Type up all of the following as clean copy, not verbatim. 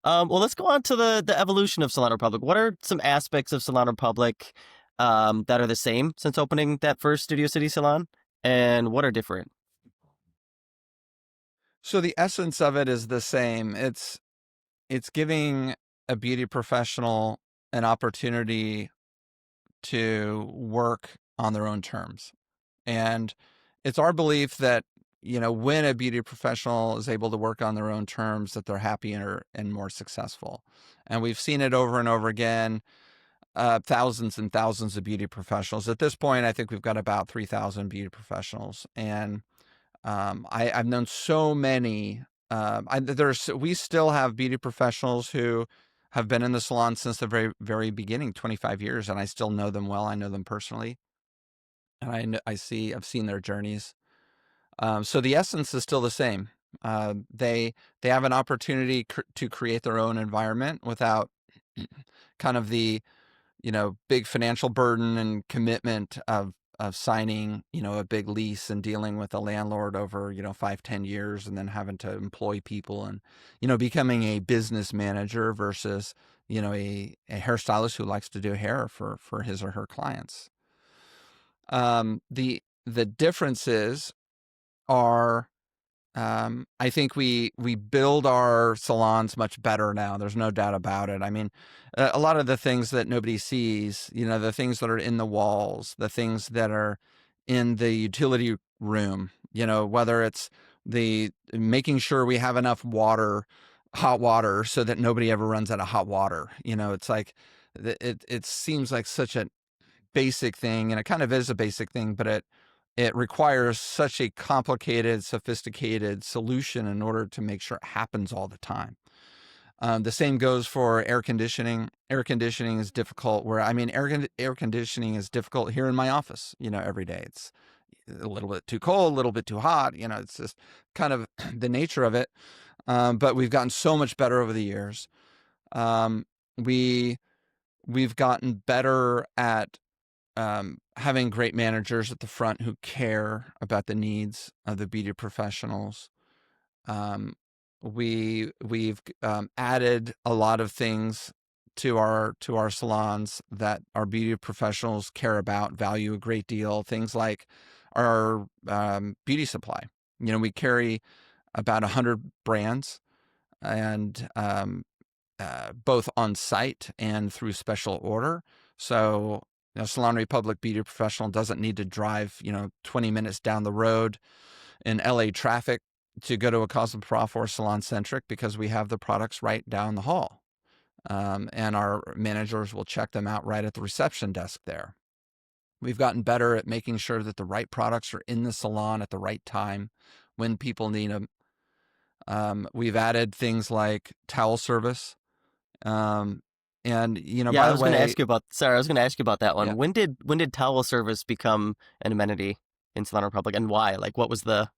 Well, let's go on to the evolution of Salon Republic. What are some aspects of Salon Republic that are the same since opening that first Studio City salon, and what are different? So the essence of it is the same. It's giving a beauty professional an opportunity to work on their own terms. And it's our belief that, when a beauty professional is able to work on their own terms, that they're happier and more successful. And we've seen it over and over again, thousands and thousands of beauty professionals. At this point, I think we've got about 3,000 beauty professionals. And I've known so many. We still have beauty professionals who have been in the salon since the very, very beginning, 25 years, and I still know them well. I know them personally, and I've seen their journeys. So the essence is still the same. They have an opportunity to create their own environment without kind of the big financial burden and commitment of signing, a big lease and dealing with a landlord over, 5, 10 years, and then having to employ people and, becoming a business manager versus, a hairstylist who likes to do hair for his or her clients. The differences are, I think we build our salons much better now. There's no doubt about it. I mean, a lot of the things that nobody sees, the things that are in the walls, the things that are in the utility room, whether it's the making sure we have enough water, hot water, so that nobody ever runs out of hot water. It's like it seems like such a basic thing, and it kind of is a basic thing, but it requires such a complicated, sophisticated solution in order to make sure it happens all the time. The same goes for air conditioning. Air conditioning is difficult. Air conditioning is difficult here in my office. Every day it's a little bit too cold, a little bit too hot. It's just kind of the nature of it. But we've gotten so much better over the years. Um, we we've gotten better at having great managers at the front who care about the needs of the beauty professionals. We've added a lot of things to our salons that our beauty professionals care about, value a great deal. Things like our beauty supply. We carry about 100 brands, and both on site and through special order. So, Salon Republic Beauty Professional doesn't need to drive, 20 minutes down the road in LA traffic to go to a Cosmoprof or Salon Centric, because we have the products right down the hall. And our managers will check them out right at the reception desk there. We've gotten better at making sure that the right products are in the salon at the right time when people need them. We've added things like towel service. Um, and Yeah, by I the was going to way, ask you about. Sorry, I was going to ask you about that yeah, one. When did towel service become an amenity in Salon Republic, and why? Like, what was the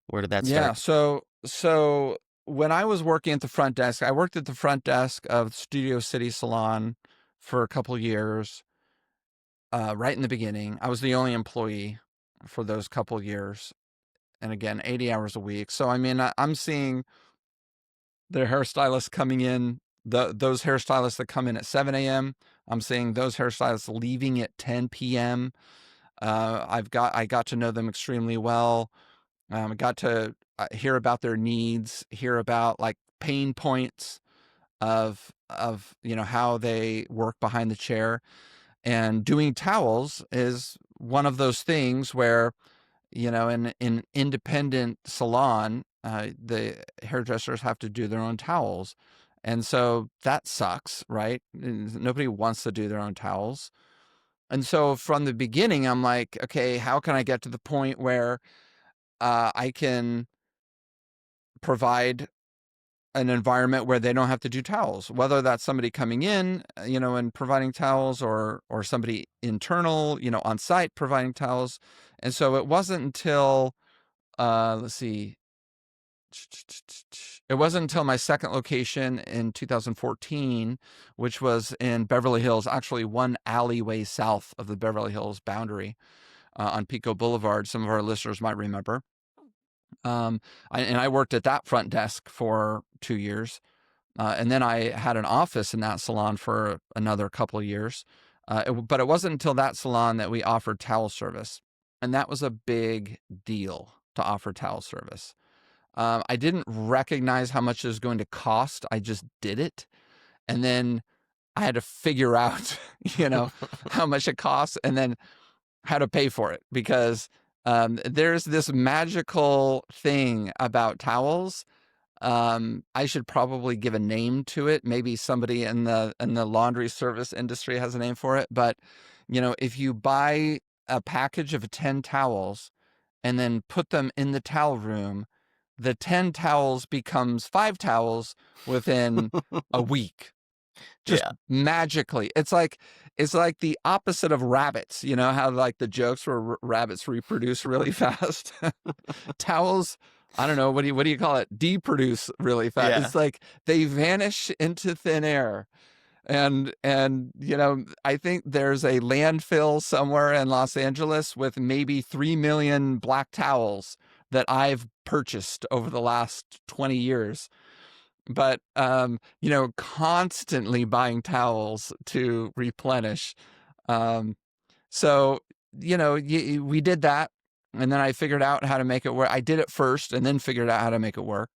where did that yeah. start? So when I was working at the front desk, I worked at the front desk of Studio City Salon for a couple years. Right in the beginning, I was the only employee for those couple years, and again, 80 hours a week. So I mean, I'm seeing the hairstylists coming in. Those hairstylists that come in at 7 a.m. I'm seeing those hairstylists leaving at 10 p.m. I got to know them extremely well. I got to hear about their needs, hear about like pain points of how they work behind the chair. And doing towels is one of those things where, in independent salon, the hairdressers have to do their own towels. And so that sucks, right? Nobody wants to do their own towels. And so from the beginning, I'm like, okay, how can I get to the point where I can provide an environment where they don't have to do towels, whether that's somebody coming in, and providing towels, or somebody internal, on site providing towels. And so it wasn't until, let's see, it wasn't until my second location in 2014, which was in Beverly Hills, actually one alleyway south of the Beverly Hills boundary, on Pico Boulevard. Some of our listeners might remember. And I worked at that front desk for 2 years. And then I had an office in that salon for another couple of years. But it wasn't until that salon that we offered towel service. And that was a big deal to offer towel service. I didn't recognize how much it was going to cost. I just did it. And then I had to figure out, how much it costs and then how to pay for it, because there's this magical thing about towels. I should probably give a name to it. Maybe somebody in the laundry service industry has a name for it. But, if you buy a package of 10 towels and then put them in the towel room, the 10 towels becomes 5 towels within a week. Just Yeah. magically. It's like the opposite of rabbits. You know how like the jokes where rabbits reproduce really fast? Towels, I don't know, what do you call it? Deproduce really fast. Yeah. It's like they vanish into thin air. And I think there's a landfill somewhere in Los Angeles with maybe 3 million black towels that I've purchased over the last 20 years. But constantly buying towels to replenish. So we did that, and then I figured out how to make it work. I did it first and then figured out how to make it work.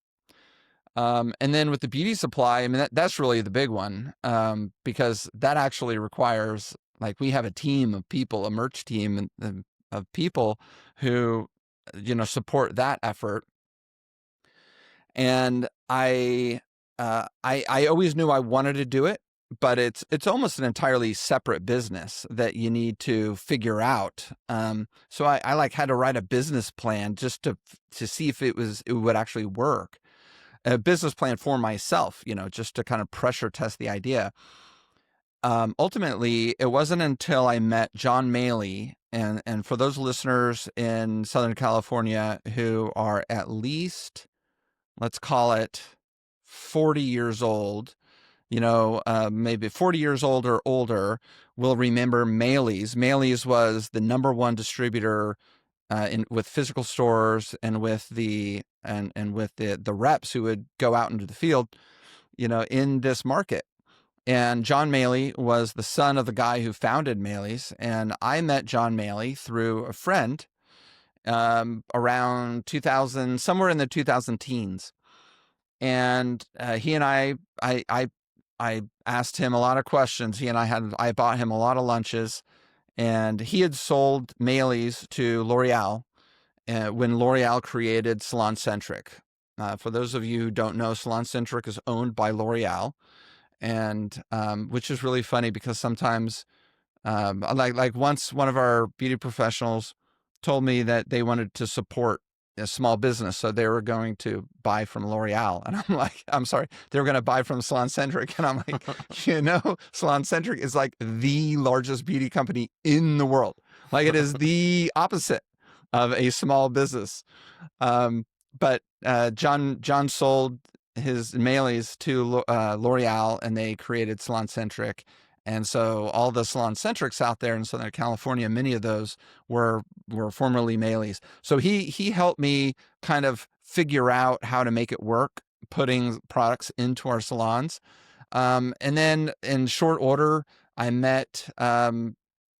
And then with the beauty supply, I mean, that's really the big one, because that actually requires, like, we have a team of people, a merch team of people who, support that effort. And I always knew I wanted to do it, but it's almost an entirely separate business that you need to figure out. So I like had to write a business plan just to see if it would actually work. A business plan for myself, just to kind of pressure test the idea. Ultimately, it wasn't until I met John Maley, and for those listeners in Southern California who are at least, let's call it 40 years old, maybe 40 years old or older, will remember Maley's. Maley's was the number one distributor with physical stores and with the reps who would go out into the field, in this market. And John Maley was the son of the guy who founded Maley's, and I met John Maley through a friend around 2000, somewhere in the 2000 teens. And he and I asked him a lot of questions. I bought him a lot of lunches, and he had sold Maley's to L'Oreal when L'Oreal created Salon Centric. For those of you who don't know, Salon Centric is owned by L'Oreal, and which is really funny because sometimes, like once one of our beauty professionals told me that they wanted to support a small business, so they were going to buy from L'Oreal, and I'm like, I'm sorry, they were going to buy from Salon Centric, and I'm like, Salon Centric is like the largest beauty company in the world. Like, it is the opposite of a small business. But John sold his Maley's to L'Oreal, and they created Salon Centric. And so all the Salon Centrics out there in Southern California, many of those were formerly Maley's. So he helped me kind of figure out how to make it work, putting products into our salons. And then in short order, I met Sam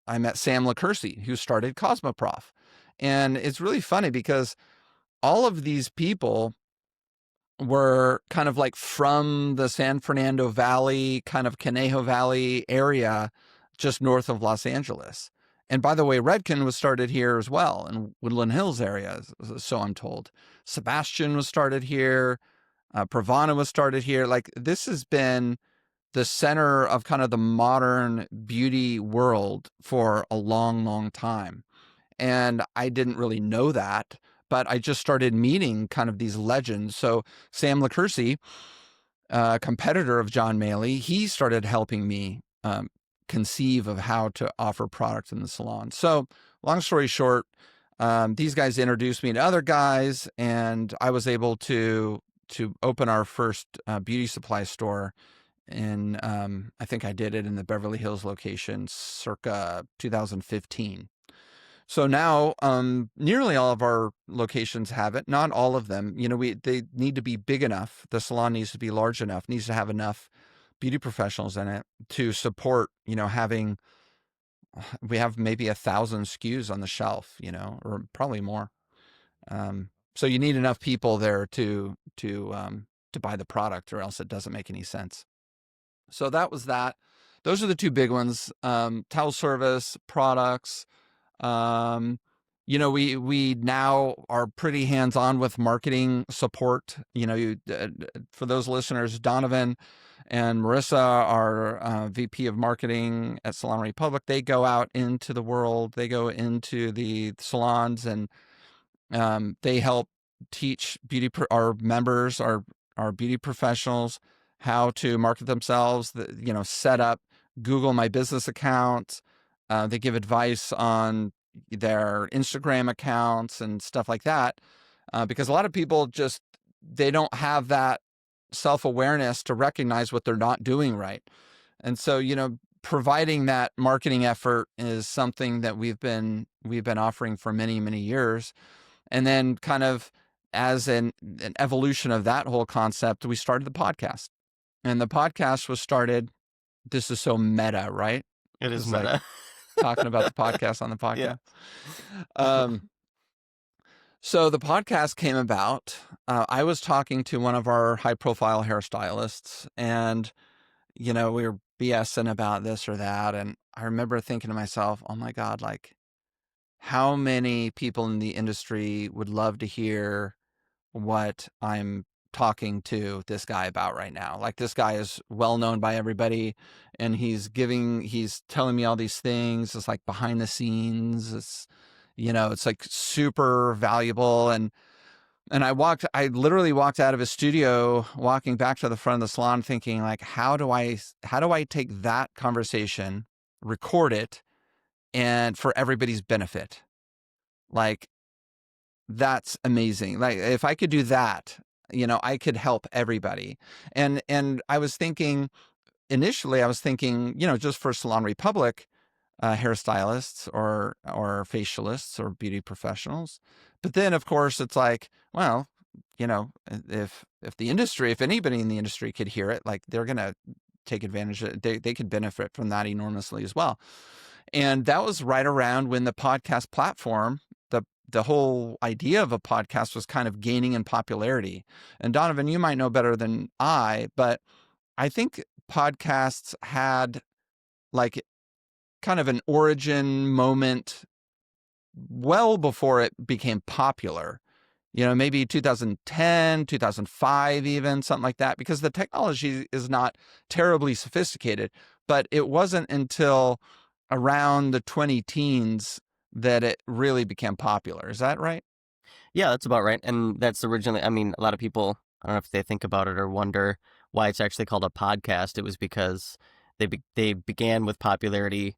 LaCursey, who started Cosmoprof. And it's really funny because all of these people were kind of like from the San Fernando Valley, kind of Conejo Valley area, just north of Los Angeles. And by the way, Redken was started here as well, in Woodland Hills area, so I'm told. Sebastian was started here. Pravana was started here. Like, this has been the center of kind of the modern beauty world for a long, long time. And I didn't really know that, but I just started meeting kind of these legends. So Sam LaCursey, competitor of John Maley, he started helping me conceive of how to offer products in the salon. So long story short, these guys introduced me to other guys, and I was able to open our first beauty supply store in, I think I did it in the Beverly Hills location circa 2015. So now, nearly all of our locations have it. Not all of them. They need to be big enough. The salon needs to be large enough, needs to have enough beauty professionals in it to support, having, we have maybe 1,000 SKUs on the shelf, or probably more. So you need enough people there to buy the product, or else it doesn't make any sense. So that was that. Those are the two big ones. Towel service, products. We now are pretty hands-on with marketing support. For those listeners, Donovan and Marissa are VP of marketing at Salon Republic. They go out into the world. They go into the salons, and they help teach our members, our beauty professionals, how to market themselves. Set up Google My Business accounts. They give advice on their Instagram accounts and stuff like that, because a lot of people they don't have that self-awareness to recognize what they're not doing right. And so, providing that marketing effort is something that we've been offering for many, many years. And then, kind of as an evolution of that whole concept, we started the podcast. And the podcast was started, this is so meta, right? It is It's like meta. talking about the podcast on the podcast. Yeah. So the podcast came about. I was talking to one of our high-profile hairstylists, and we were BSing about this or that. And I remember thinking to myself, oh my God, like, how many people in the industry would love to hear what I'm talking to this guy about right now? Like, this guy is well known by everybody, and he's telling me all these things. It's like behind the scenes. It's like super valuable. And I literally walked out of his studio, walking back to the front of the salon, thinking, like, how do I take that conversation, record it, and for everybody's benefit? Like, that's amazing. Like, if I could do that, I could help everybody. And I was thinking, initially, just for Salon Republic, hairstylists or facialists or beauty professionals. But then, of course, it's like, well, if anybody in the industry could hear it, like, they're going to take advantage of it. They could benefit from that enormously as well. And that was right around when the podcast platform, the whole idea of a podcast, was kind of gaining in popularity. And Donovan, you might know better than I, but I think podcasts had, like, kind of an origin moment well before it became popular. Maybe 2010, 2005, even something like that, because the technology is not terribly sophisticated. But it wasn't until around the 20-teens that it really became popular. Is that right? Yeah, that's about right. And that's originally, I mean, a lot of people, I don't know if they think about it or wonder why it's actually called a podcast. It was because they began with popularity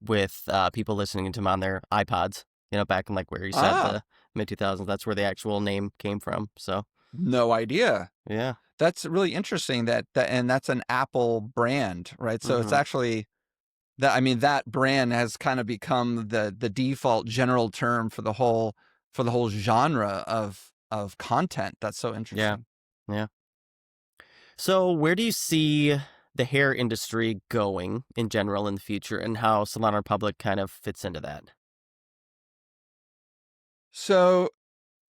with people listening to them on their iPods, back in, like, where you said the mid 2000s. That's where the actual name came from. So no idea. yeah, That's really interesting, and that's an Apple brand, right? So it's actually that brand has kind of become the default general term for the whole genre of content. That's so interesting. Yeah. So where do you see the hair industry going in general in the future, and how Salon Republic kind of fits into that? So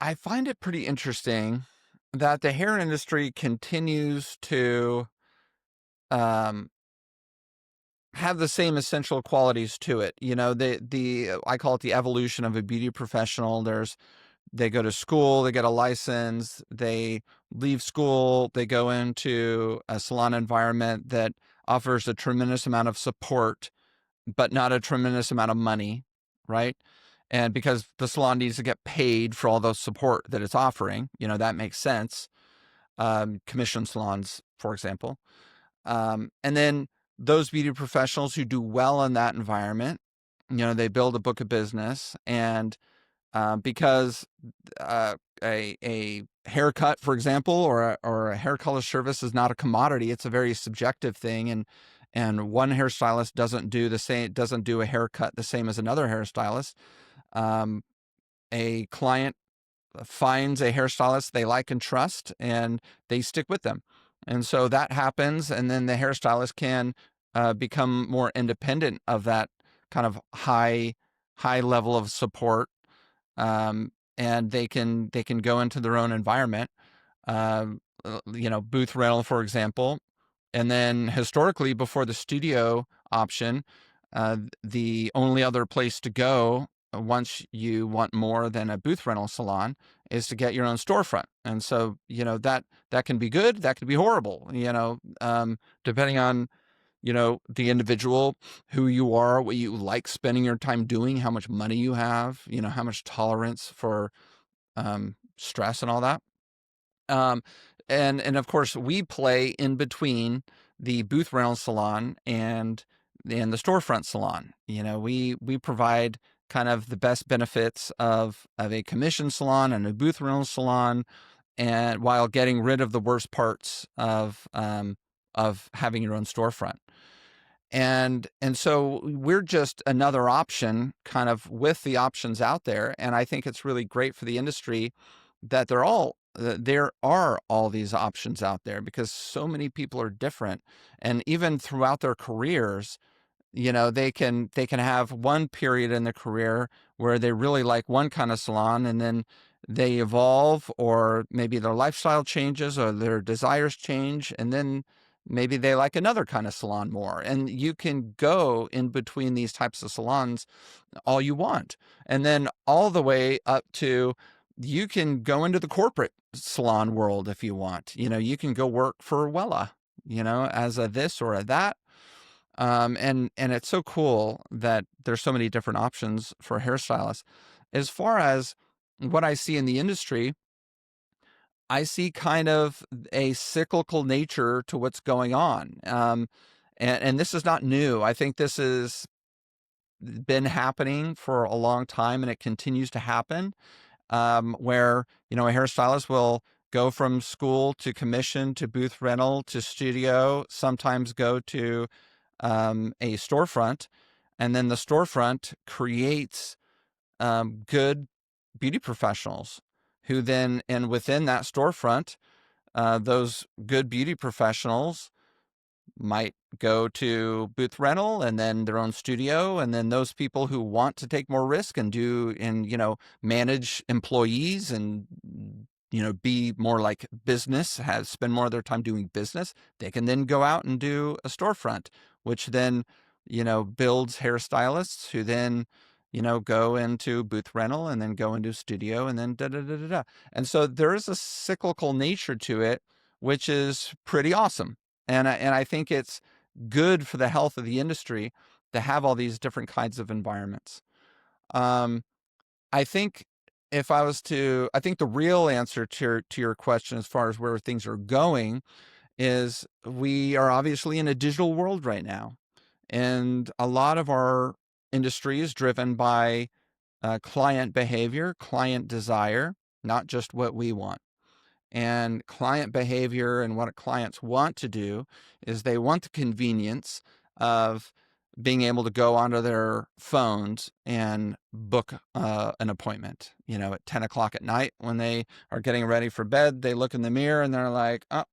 I find it pretty interesting that the hair industry continues to have the same essential qualities to it. I call it the evolution of a beauty professional. They go to school, they get a license, they leave school, they go into a salon environment that offers a tremendous amount of support, but not a tremendous amount of money, right? And because the salon needs to get paid for all the support that it's offering, that makes sense. Commission salons, for example. And then those beauty professionals who do well in that environment, they build a book of business. And because a haircut, for example, or a hair color service is not a commodity, it's a very subjective thing. And one hairstylist doesn't do a haircut the same as another hairstylist. Um, a client finds a hairstylist they like and trust, and they stick with them. And so that happens, and then the hairstylist can become more independent of that kind of high level of support, and they can go into their own environment. Booth rental, for example. And then historically, before the studio option, the only other place to go once you want more than a booth rental salon is to get your own storefront. And so, that can be good, that can be horrible, depending on, the individual, who you are, what you like spending your time doing, how much money you have, how much tolerance for stress and all that. Um, and of course, we play in between the booth rental salon and the storefront salon. We provide kind of the best benefits of a commission salon and a booth rental salon, and while getting rid of the worst parts of having your own storefront. And so we're just another option kind of with the options out there. And I think it's really great for the industry that there are all these options out there, because so many people are different. And even throughout their careers, they can have one period in their career where they really like one kind of salon, and then they evolve, or maybe their lifestyle changes or their desires change, and then maybe they like another kind of salon more. And you can go in between these types of salons all you want. And then all the way up to, you can go into the corporate salon world if you want. You can go work for Wella, as a this or a that. And it's so cool that there's so many different options for hairstylists. As far as what I see in the industry, I see kind of a cyclical nature to what's going on. And this is not new. I think this has been happening for a long time, and it continues to happen, where, a hairstylist will go from school to commission to booth rental to studio, sometimes go to a storefront, and then the storefront creates good beauty professionals who then, and within that storefront, those good beauty professionals might go to booth rental and then their own studio. And then those people who want to take more risk and manage employees and, be more like business, spend more of their time doing business, they can then go out and do a storefront, which then, builds hairstylists who then, go into booth rental and then go into studio and then da da da da da. And so there is a cyclical nature to it, which is pretty awesome. And I think it's good for the health of the industry to have all these different kinds of environments. Um, I think I think the real answer to your question, as far as where things are going, is we are obviously in a digital world right now. And a lot of our industry is driven by client behavior, client desire, not just what we want. And client behavior and what clients want to do is they want the convenience of being able to go onto their phones and book an appointment. At 10 o'clock at night, when they are getting ready for bed, they look in the mirror and they're like, oh,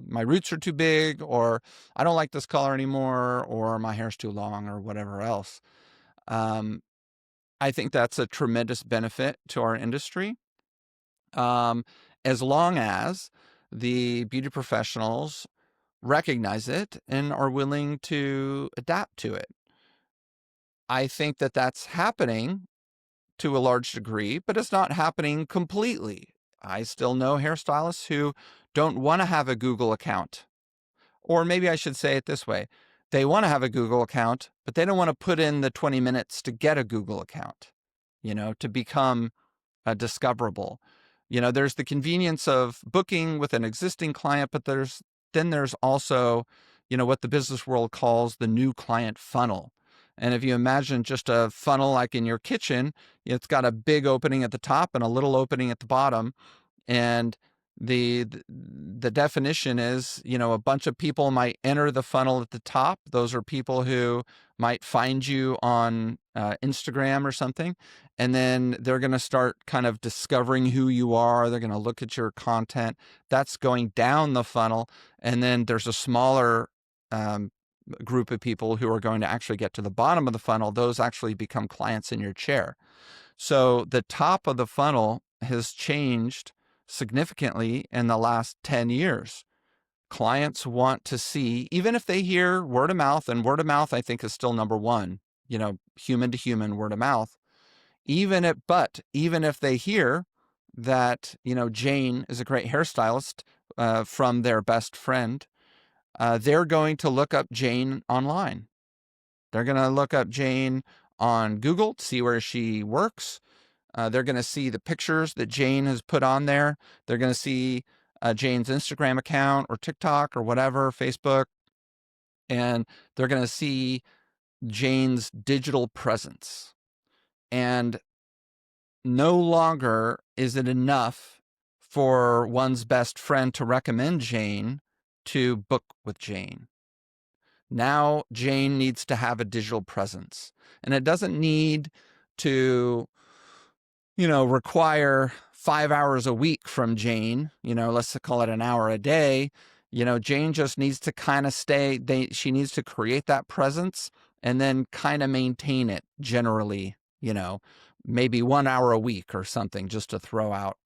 my roots are too big, or I don't like this color anymore, or my hair's too long, or whatever else. I think that's a tremendous benefit to our industry. As long as the beauty professionals recognize it and are willing to adapt to it. I think that that's happening to a large degree, but it's not happening completely. I still know hairstylists who don't want to have a Google account. Or maybe I should say it this way. They want to have a Google account, but they don't want to put in the 20 minutes to get a Google account, to become discoverable. There's the convenience of booking with an existing client, but there's also, what the business world calls the new client funnel. And if you imagine just a funnel like in your kitchen, it's got a big opening at the top and a little opening at the bottom. And the definition is, a bunch of people might enter the funnel at the top. Those are people who might find you on Instagram or something, and then they're going to start kind of discovering who you are. They're going to look at your content. That's going down the funnel, and then there's a smaller group of people who are going to actually get to the bottom of the funnel. Those actually become clients in your chair. So the top of the funnel has changed significantly in the last 10 years. Clients want to see, even if they hear word of mouth, and word of mouth, I think, is still number one, human to human word of mouth. Even if they hear that, Jane is a great hairstylist from their best friend, they're going to look up Jane online. They're going to look up Jane on Google to see where she works. They're going to see the pictures that Jane has put on there. They're going to see Jane's Instagram account or TikTok or whatever, Facebook, and they're going to see Jane's digital presence. And no longer is it enough for one's best friend to recommend Jane to book with Jane. Now Jane needs to have a digital presence, and it doesn't need to require 5 hours a week from Jane, let's call it an hour a day. Jane just needs to kind of she needs to create that presence and then kind of maintain it generally, maybe 1 hour a week or something, just to throw out,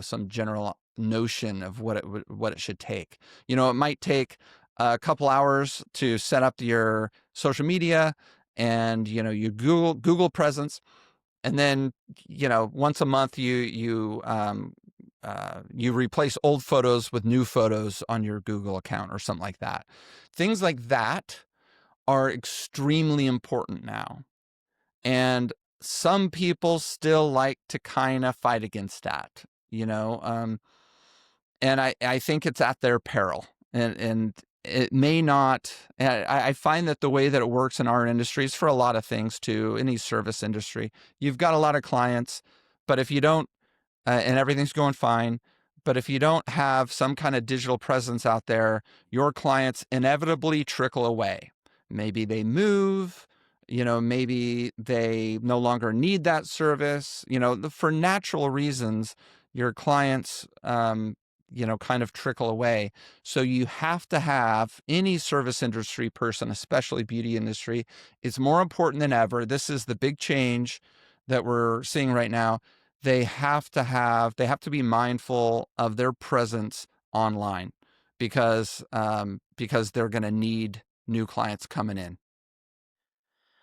some general notion of what it should take. It might take a couple hours to set up your social media and, your Google presence. And then, once a month, you replace old photos with new photos on your Google account or something like that. Things like that are extremely important now. And some people still like to kind of fight against that, and I think it's at their peril. And it may not. I find that the way that it works in our industry is for a lot of things too, any service industry. You've got a lot of clients, but if you don't, and everything's going fine, but if you don't have some kind of digital presence out there, your clients inevitably trickle away. Maybe they move, maybe they no longer need that service, for natural reasons, your clients, kind of trickle away. So you have to have any service industry person, especially beauty industry. It's more important than ever. This is the big change that we're seeing right now. They have to be mindful of their presence online because they're going to need new clients coming in.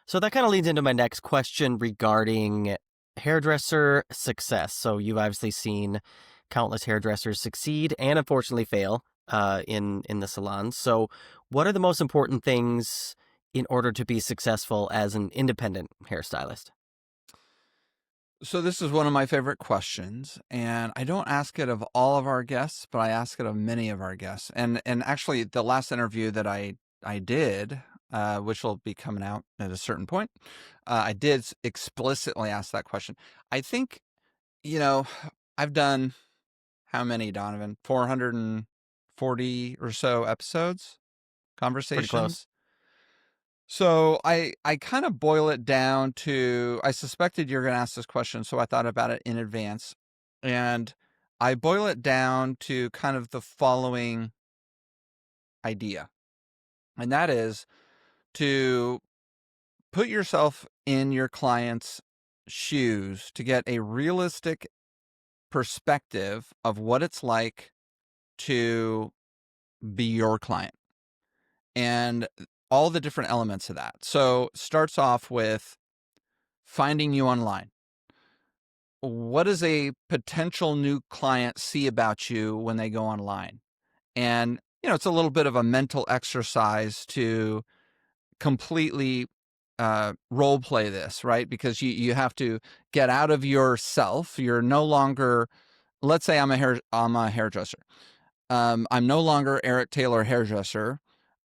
So that kind of leads into my next question regarding hairdresser success. So you've obviously seen countless hairdressers succeed and unfortunately fail in the salons. So what are the most important things in order to be successful as an independent hairstylist? So this is one of my favorite questions, and I don't ask it of all of our guests, but I ask it of many of our guests. And actually, the last interview that I did, which will be coming out at a certain point, I did explicitly ask that question. I think, I've done how many, Donovan? 440 or so episodes, Pretty close. conversations. So I kind of boil it down to, I suspected you're going to ask this question, so I thought about it in advance. And I boil it down to kind of the following idea. And that is to put yourself in your client's shoes to get a realistic perspective of what it's like to be your client and all the different elements of that. So starts off with finding you online. What does a potential new client see about you when they go online? And, it's a little bit of a mental exercise to completely role play this, right? Because you have to get out of yourself. You're no longer, let's say I'm a hairdresser. I'm no longer Eric Taylor hairdresser.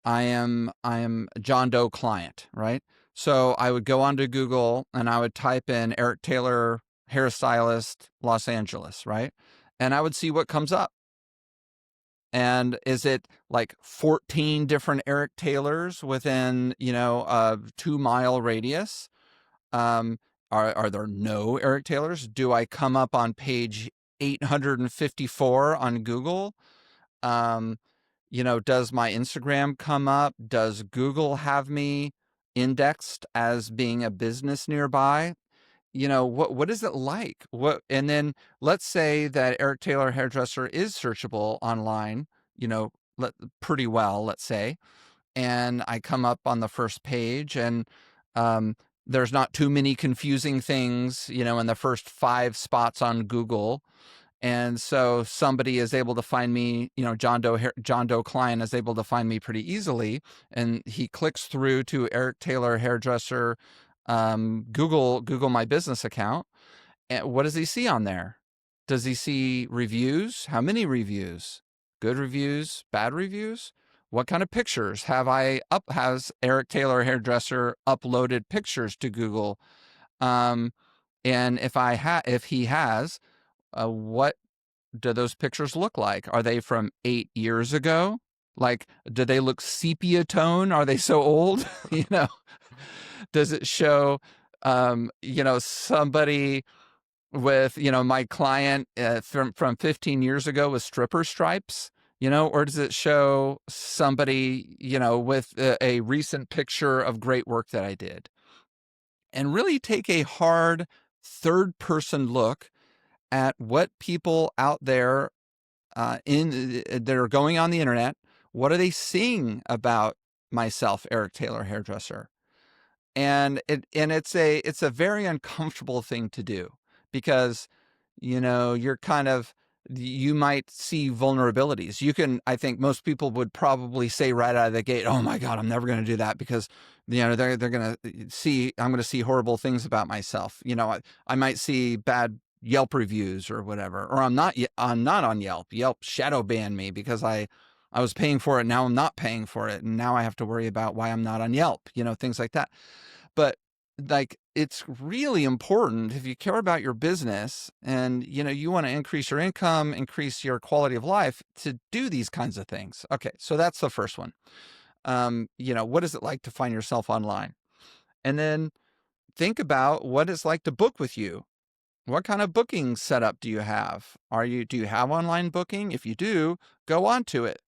I am a John Doe client, right? So I would go onto Google and I would type in Eric Taylor hairstylist, Los Angeles, right? And I would see what comes up. And is it like 14 different Eric Taylors within, a 2-mile radius? Um, are there no Eric Taylors? Do I come up on page 854 on Google? Um, does my Instagram come up? Does Google have me indexed as being a business nearby? What is it like? And then let's say that Eric Taylor hairdresser is searchable online, you know, pretty well, let's say, and I come up on the first page, and um, there's not too many confusing things, in the first 5 spots on Google. And so somebody is able to find me, John Doe Klein is able to find me pretty easily. And he clicks through to Eric Taylor hairdresser, Google my business account. And what does he see on there? Does he see reviews? How many reviews? Good reviews, bad reviews? What kind of pictures has Eric Taylor hairdresser uploaded pictures to Google? And if he has, what do those pictures look like? Are they from 8 years ago? Like, do they look sepia tone? Are they so old? Does it show, somebody with, my client from 15 years ago with stripper stripes? Or does it show somebody, with a recent picture of great work that I did? And really take a hard third person look at what people out there that are going on the internet. What are they seeing about myself, Eric Taylor hairdresser? And it's a very uncomfortable thing to do, because you might see vulnerabilities. I think most people would probably say right out of the gate, oh my God, I'm never going to do that, because they're going to see, I'm going to see horrible things about myself. I might see bad Yelp reviews or whatever, or I'm not on Yelp. Yelp shadow banned me because I was paying for it. Now I'm not paying for it. And now I have to worry about why I'm not on Yelp, things like that. But like, it's really important, if you care about your business and, you want to increase your income, increase your quality of life, to do these kinds of things. Okay. So that's the first one. What is it like to find yourself online? And then think about what it's like to book with you. What kind of booking setup do you have? Do you have online booking? If you do, go onto it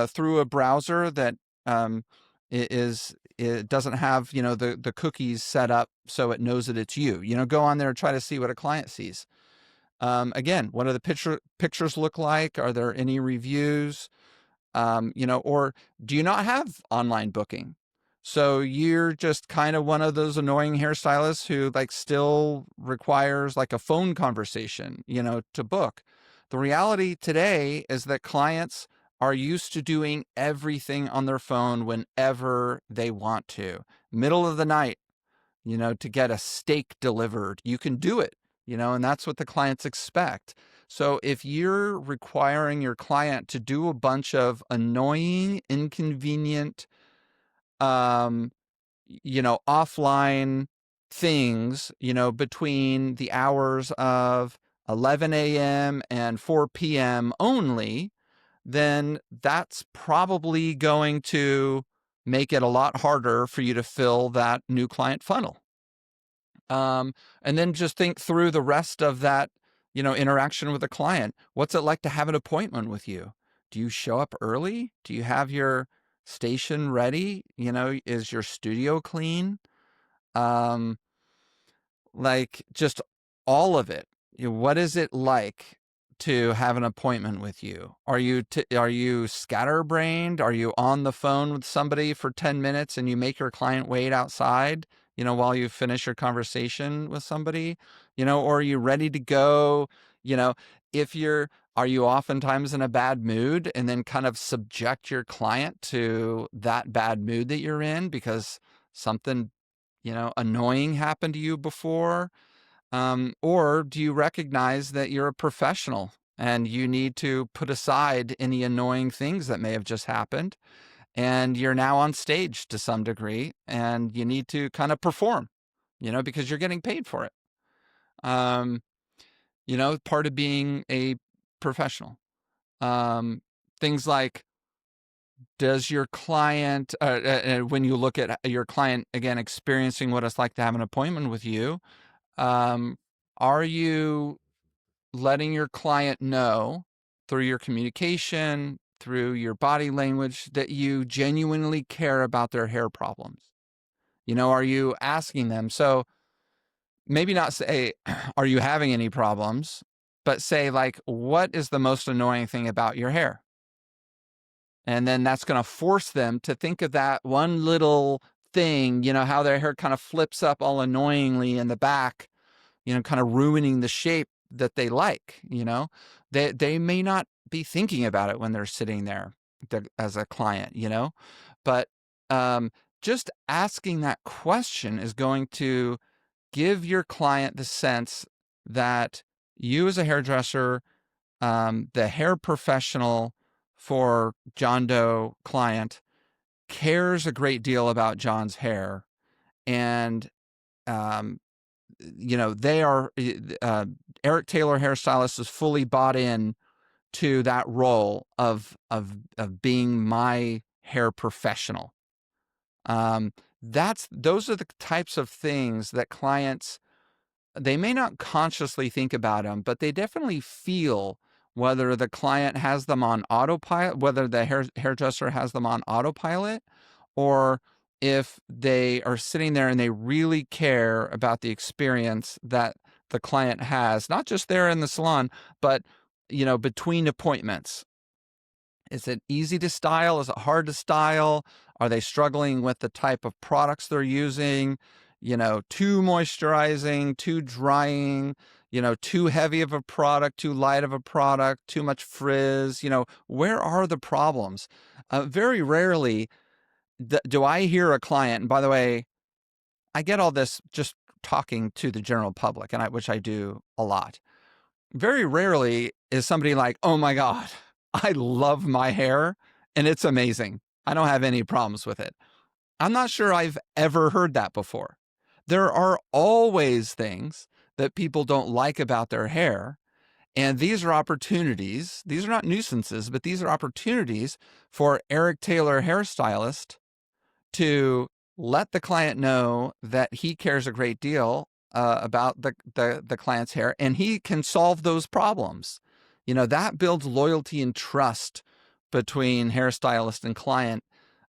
through a browser that it doesn't have, the cookies set up so it knows that it's you. Go on there and try to see what a client sees. Again, what do the pictures look like? Are there any reviews? Or do you not have online booking? So you're just kind of one of those annoying hairstylists who still requires a phone conversation, to book. The reality today is that clients are used to doing everything on their phone whenever they want to. Middle of the night, to get a steak delivered, you can do it, and that's what the clients expect. So if you're requiring your client to do a bunch of annoying, inconvenient, offline things, between the hours of 11 a.m. and 4 p.m. only, then that's probably going to make it a lot harder for you to fill that new client funnel. And then just think through the rest of that, interaction with a client. What's it like to have an appointment with you? Do you show up early? Do you have your station ready? Is your studio clean? Just all of it. What is it like to have an appointment with you? Are you scatterbrained? Are you on the phone with somebody for 10 minutes and you make your client wait outside, while you finish your conversation with somebody, or are you ready to go? Are you oftentimes in a bad mood and then kind of subject your client to that bad mood that you're in because something, annoying happened to you before? Or do you recognize that you're a professional and you need to put aside any annoying things that may have just happened, and you're now on stage to some degree and you need to kind of perform, because you're getting paid for it. Part of being a professional. Things like, does your client, when you look at your client, again, experiencing what it's like to have an appointment with you, are you letting your client know through your communication, through your body language, that you genuinely care about their hair problems? Are you asking them? So maybe not say, are you having any problems? But say, like, what is the most annoying thing about your hair? And then that's going to force them to think of that one little thing, how their hair kind of flips up all annoyingly in the back, kind of ruining the shape that they like. They may not be thinking about it when they're sitting there as a client, but just asking that question is going to give your client the sense that you, as a hairdresser, the hair professional for John Doe client, cares a great deal about John's hair, and they are Eric Taylor Hairstylist is fully bought in to that role of being my hair professional. Those are the types of things that clients, they may not consciously think about them, but they definitely feel whether the client has them on autopilot, whether the hairdresser has them on autopilot, or if they are sitting there and they really care about the experience that the client has, not just there in the salon, but, between appointments. Is it easy to style? Is it hard to style? Are they struggling with the type of products they're using? Too moisturizing, too drying, too heavy of a product, too light of a product, too much frizz. Where are the problems? Very rarely do I hear a client, and by the way, I get all this just talking to the general public, which I do a lot. Very rarely is somebody like, oh my God, I love my hair and it's amazing. I don't have any problems with it. I'm not sure I've ever heard that before. There are always things that people don't like about their hair. And these are opportunities. These are not nuisances, but these are opportunities for Eric Taylor Hairstylist to let the client know that he cares a great deal about the client's hair, and he can solve those problems. That builds loyalty and trust between hairstylist and client.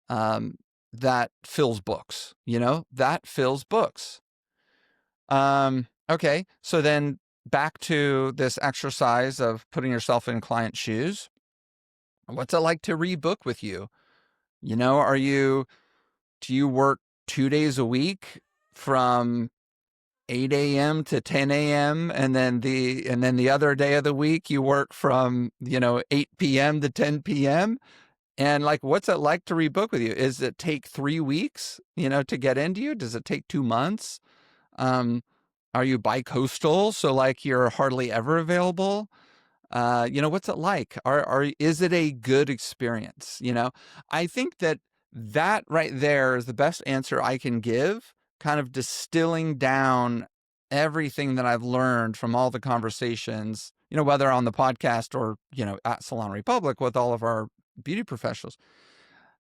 That fills books, that fills books. Okay. So then back to this exercise of putting yourself in client shoes. What's it like to rebook with you? Do you work 2 days a week from 8 a.m. to 10 a.m. and then the other day of the week you work from 8 p.m. to 10 p.m. And like, what's it like to rebook with you? Does it take 3 weeks to get into you? Does it take 2 months? Are you bi-coastal, so like you're hardly ever available? What's it like? Is it a good experience? I think that right there is the best answer I can give, kind of distilling down everything that I've learned from all the conversations, whether on the podcast or, at Salon Republic with all of our beauty professionals,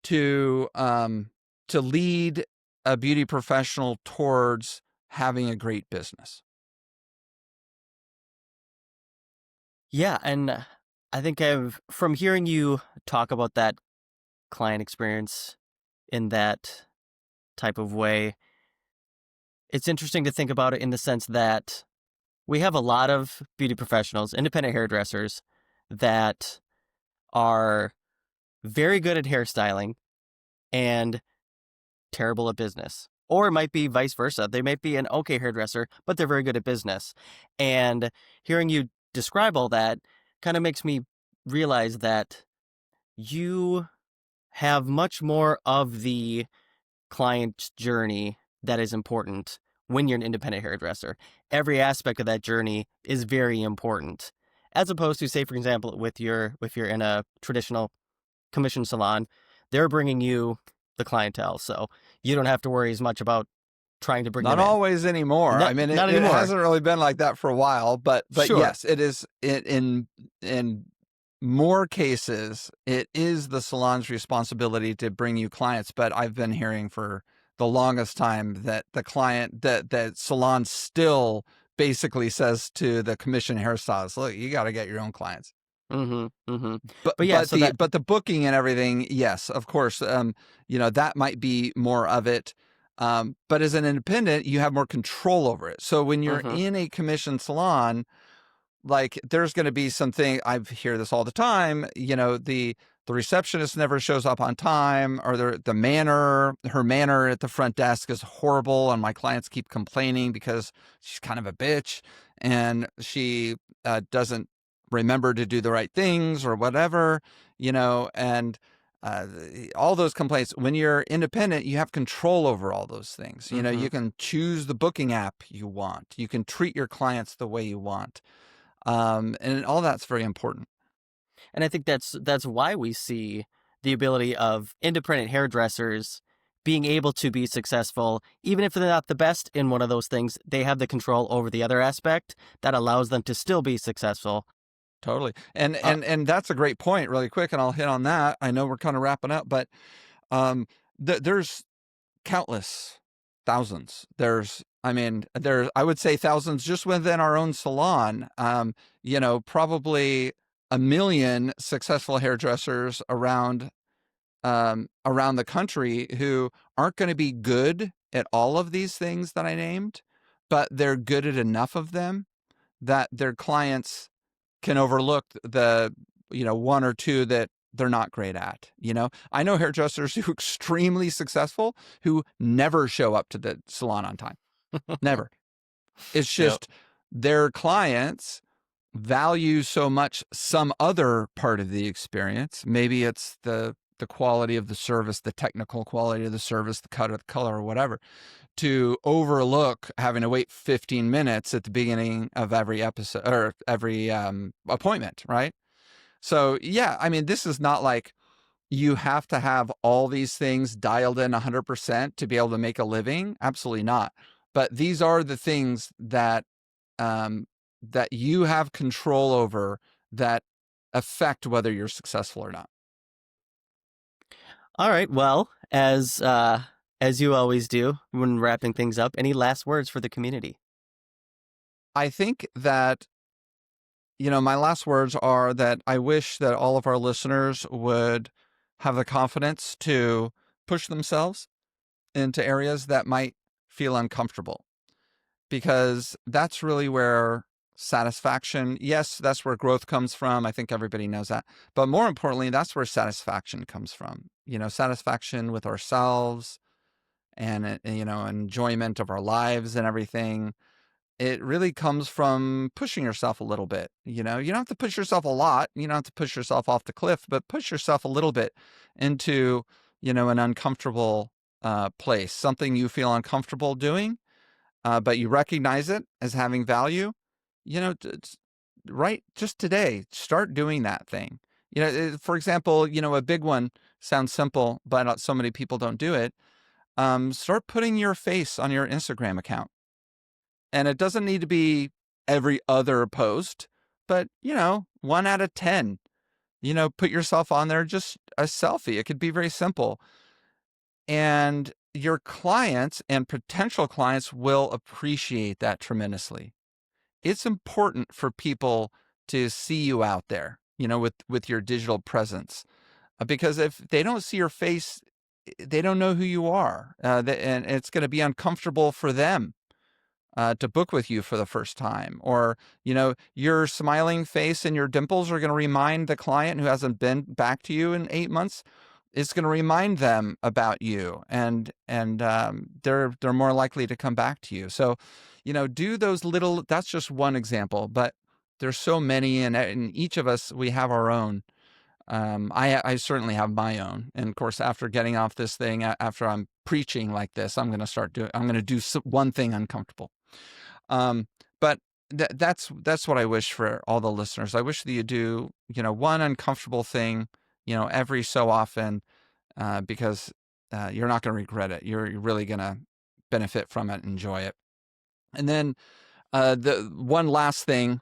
to lead a beauty professional towards having a great business. Yeah, and I think from hearing you talk about that client experience in that type of way, it's interesting to think about it in the sense that we have a lot of beauty professionals, independent hairdressers, that are very good at hairstyling and terrible at business. Or it might be vice versa. They might be an okay hairdresser, but they're very good at business. And hearing you describe all that kind of makes me realize that you have much more of the client journey that is important when you're an independent hairdresser. Every aspect of that journey is very important, as opposed to, say, for example, if you're in a traditional commission salon, they're bringing you the clientele, so you don't have to worry as much about trying to bring Not them in. always anymore. Not, I mean, not it anymore. hasn't really been like that for a while, but Sure. yes, it is in more cases, it is the salon's responsibility to bring you clients. But I've been hearing for the longest time that the client, that salon still basically says to the commission hairstylist, look, you got to get your own clients. Mm-hmm. Mm-hmm. But But yeah, but so the that. but the booking and everything, yes, of course, that might be more of it. But as an independent, you have more control over it. So when you're Mm-hmm. in a commission salon, like there's going to be something, I hear this all the time, the receptionist never shows up on time, or her manner at the front desk is horrible, and my clients keep complaining because she's kind of a bitch, and she doesn't remember to do the right things or whatever, and uh, all those complaints. When you're independent, you have control over all those things. Mm-hmm. You can choose the booking app you want. You can treat your clients the way you want. And all that's very important. And I think that's why we see the ability of independent hairdressers being able to be successful, even if they're not the best in one of those things. They have the control over the other aspect that allows them to still be successful. Totally. And Uh, and and that's a great point, really quick, and I'll hit on that. I know we're kind of wrapping up, but um there's countless thousands. There's I would say thousands just within our own salon. Probably a million successful hairdressers around the country who aren't going to be good at all of these things that I named, but they're good at enough of them that their clients can overlook the one or two that they're not great at. I know hairdressers who are extremely successful who never show up to the salon on time. Never. It's yep. just their clients value so much some other part of the experience. Maybe it's the quality of the service, the technical quality of the service, the cut of the color, or whatever, to overlook having to wait 15 minutes at the beginning of every episode or every appointment, right? So, yeah, this is not like you have to have all these things dialed in 100% to be able to make a living. Absolutely not. But these are the things um, that you have control over that affect whether you're successful or not. All right. Well, as you always do when wrapping things up, any last words for the community? I think that my last words are that I wish that all of our listeners would have the confidence to push themselves into areas that might feel uncomfortable, because that's really where satisfaction, yes, that's where growth comes from. I think everybody knows that. But more importantly, that's where satisfaction comes from. Satisfaction with ourselves and, enjoyment of our lives and everything. It really comes from pushing yourself a little bit. You don't have to push yourself a lot. You don't have to push yourself off the cliff, but push yourself a little bit into, an uncomfortable place, something you feel uncomfortable doing, but you recognize it as having value. Right, just today, start doing that thing. For example, a big one sounds simple, but so many people don't do it. Start putting your face on your Instagram account. And it doesn't need to be every other post, but, 1 out of 10, put yourself on there, just a selfie. It could be very simple. And your clients and potential clients will appreciate that tremendously. It's important for people to see you out there, with your digital presence, because if they don't see your face, they don't know who you are. And it's going to be uncomfortable for them to book with you for the first time. Or, your smiling face and your dimples are going to remind the client who hasn't been back to you in 8 months. It's going to remind them about you, and they're more likely to come back to you. So, do those little. That's just one example, but there's so many, and each of us, we have our own. I certainly have my own, and of course, after getting off this thing, after I'm preaching like this, I'm going to start doing. I'm going to do one thing uncomfortable. But that's what I wish for all the listeners. I wish that you do, one uncomfortable thing, every so often, because you're not going to regret it. You're really going to benefit from it, enjoy it. And then the one last thing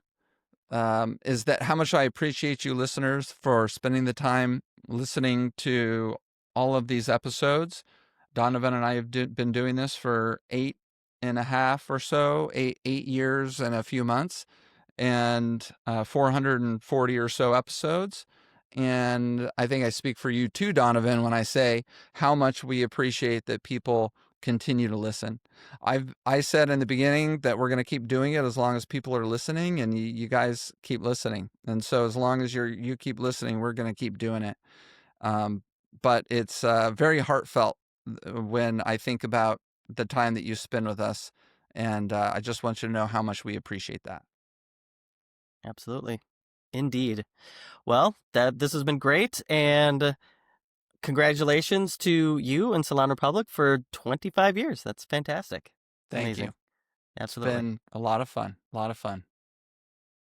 is that how much I appreciate you listeners for spending the time listening to all of these episodes. Donovan and I have been doing this for 8.5 or so, 8 years and a few months, and 440 or so episodes. And I think I speak for you too, Donovan, when I say how much we appreciate that people continue to listen. I said in the beginning that we're going to keep doing it as long as people are listening, and you guys keep listening. And so as long as you keep listening, we're going to keep doing it. But it's very heartfelt when I think about the time that you spend with us, and I just want you to know how much we appreciate that. Absolutely. Indeed. Well, this has been great, and congratulations to you and Salon Republic for 25 years. That's fantastic. Thank you. Amazing. It's Absolutely. been a lot of fun. A lot of fun.